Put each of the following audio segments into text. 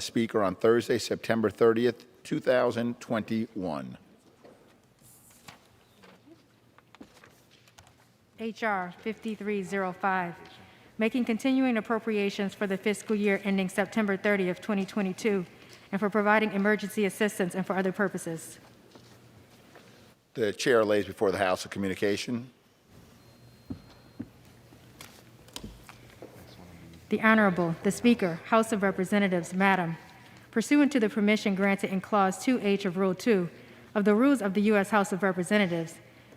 Speaker on Thursday, September 30th, 2021. H.R. 5305, making continuing appropriations for the fiscal year ending September 30th, 2022, and for providing emergency assistance and for other purposes. The chair lays before the House a communication. The Honorable, the Speaker, House of Representatives, Madam, pursuant to the permission granted in Clause 2H of Rule 2 of the Rules of the U.S. House of Representatives,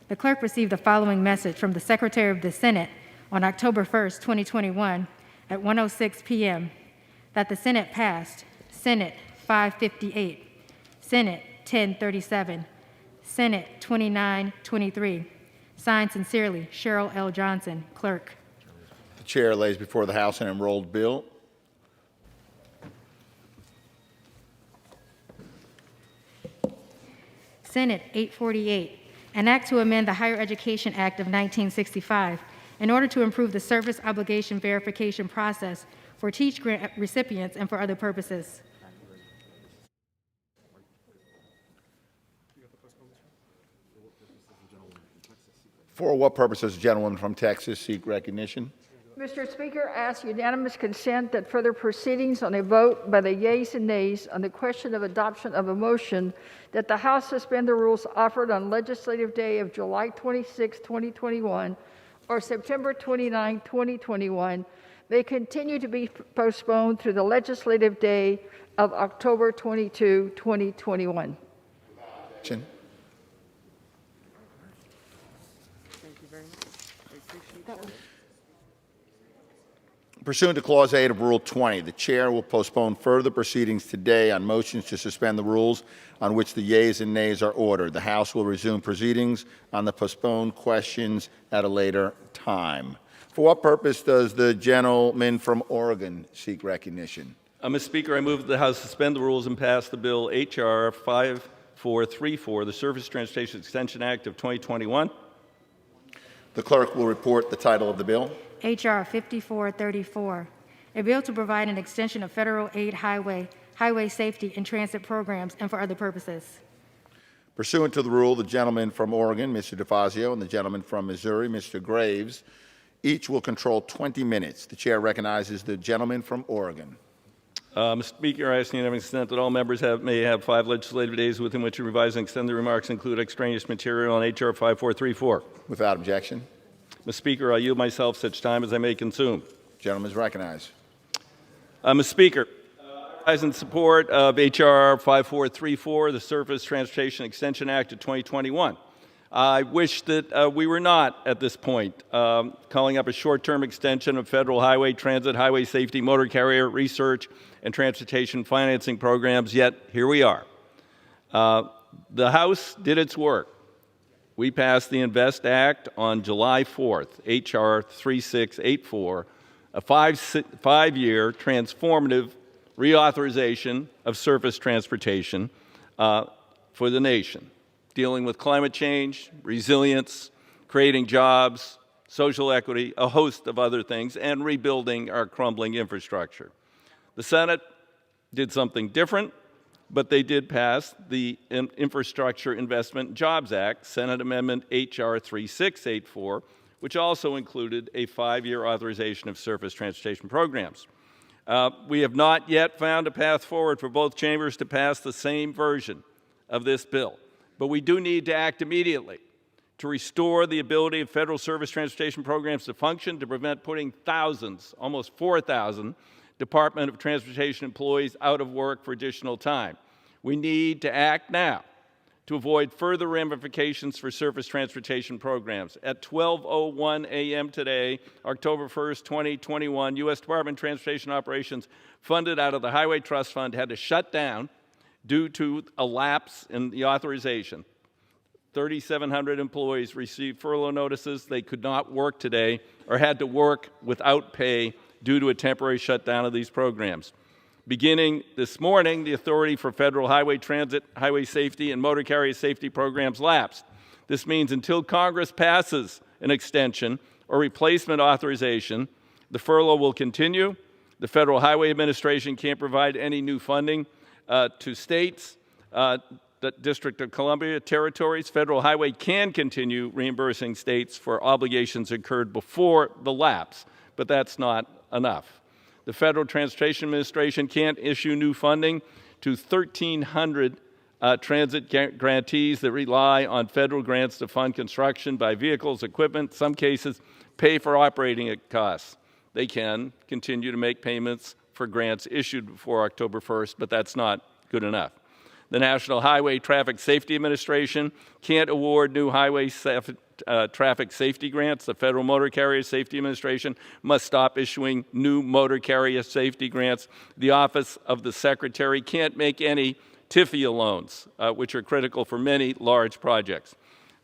the clerk received the following message from the Secretary of the Senate on October 1st, 2021 at 1:06 p.m. that the Senate passed Senate 558, Senate 1037, Senate 2923. Signed sincerely, Cheryl L. Johnson, Clerk. The chair lays before the House an enrolled bill. Senate 848, an act to amend the Higher Education Act of 1965 in order to improve the service obligation verification process for TEACH grant recipients and for other purposes. For what purpose does the gentleman from Texas seek recognition? Mr. Speaker, I ask unanimous consent that further proceedings on a vote by the yeas and nays on the question of adoption of a motion that the House suspend the rules offered on legislative day of July 26, 2021, or September 29, 2021, may continue to be postponed through the legislative day of October 22, 2021. Objection. Thank you very much. I appreciate that. Pursuant to Clause 8 of Rule 20, the chair will postpone further proceedings today on motions to suspend the rules on which the yeas and nays are ordered. The House will resume proceedings on the postponed questions at a later time. For what purpose does the gentleman from Oregon seek recognition? Mr. Speaker, I move that the House suspend the rules and pass the bill H.R. 5434, the Surface Transportation Extension Act of 2021. The clerk will report the title of the bill. H.R. 5434, a bill to provide an extension of federal aid highway safety and transit programs and for other purposes. Pursuant to the rule, the gentleman from Oregon, Mr. DeFazio, and the gentleman from Missouri, Mr. Graves, each will control 20 minutes. The chair recognizes the gentleman from Oregon. Mr. Speaker, I ask unanimous consent that all members may have 5 legislative days within which to revise and extend their remarks, include extraneous material on H.R. 5434. Without objection. Mr. Speaker, I yield myself such time as I may consume. The gentleman is recognized. Mr. Speaker, I rise in support of H.R. 5434, the Surface Transportation Extension Act of 2021. I wish that we were not, at this point, calling up a short-term extension of federal highway transit, highway safety, motor carrier, research, and transportation financing programs, yet here we are. The House did its work. We passed the INVEST Act on July 4th, H.R. 3684, a five-year transformative reauthorization of surface transportation for the nation, dealing with climate change, resilience, creating jobs, social equity, a host of other things, and rebuilding our crumbling infrastructure. The Senate did something different, but they did pass the Infrastructure Investment and Jobs Act, Senate Amendment H.R. 3684, which also included a 5-year authorization of surface transportation programs. We have not yet found a path forward for both chambers to pass the same version of this bill, but we do need to act immediately to restore the ability of federal surface transportation programs to function, to prevent putting thousands, almost 4,000, Department of Transportation employees out of work for additional time. We need to act now to avoid further ramifications for surface transportation programs. At 12:01 a.m. today, October 1st, 2021, U.S. Department of Transportation operations funded out of the Highway Trust Fund had to shut down due to a lapse in the authorization. 3,700 employees received furlough notices. They could not work today or had to work without pay due to a temporary shutdown of these programs. Beginning this morning, the authority for federal highway transit, highway safety, and motor carrier safety programs lapsed. This means until Congress passes an extension or replacement authorization, the furlough will continue. The Federal Highway Administration can't provide any new funding to states, the District of Columbia territories. Federal Highway can continue reimbursing states for obligations incurred before the lapse, but that's not enough. The Federal Transportation Administration can't issue new funding to 1,300 transit grantees that rely on federal grants to fund construction, buy vehicles, equipment, some cases pay for operating costs. They can continue to make payments for grants issued before October 1st, but that's not good enough. The National Highway Traffic Safety Administration can't award new highway traffic safety grants. The Federal Motor Carrier Safety Administration must stop issuing new motor carrier safety grants. The Office of the Secretary can't make any TIFIA loans, which are critical for many large projects.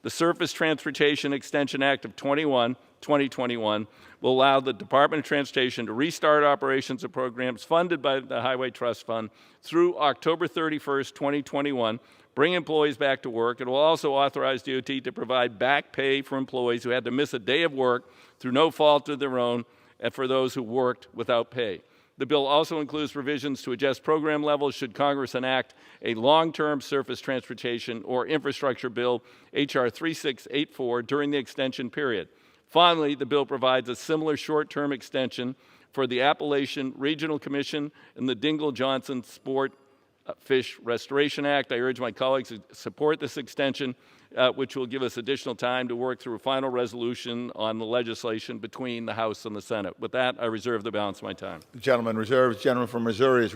The Surface Transportation Extension Act of 2021 will allow the Department of Transportation to restart operations of programs funded by the Highway Trust Fund through October 31st, 2021, bring employees back to work. It will also authorize DOT to provide back pay for employees who had to miss a day of work through no fault of their own and for those who worked without pay. The bill also includes provisions to adjust program levels should Congress enact a long-term surface transportation or infrastructure bill, H.R. 3684, during the extension period. Finally, the bill provides a similar short-term extension for the Appalachian Regional Commission and the Dingell-Johnson Sport Fish Restoration Act. I urge my colleagues to support this extension, which will give us additional time to work through a final resolution on the legislation between the House and the Senate. With that, I reserve the balance of my time. The gentleman reserves. Gentleman from Missouri is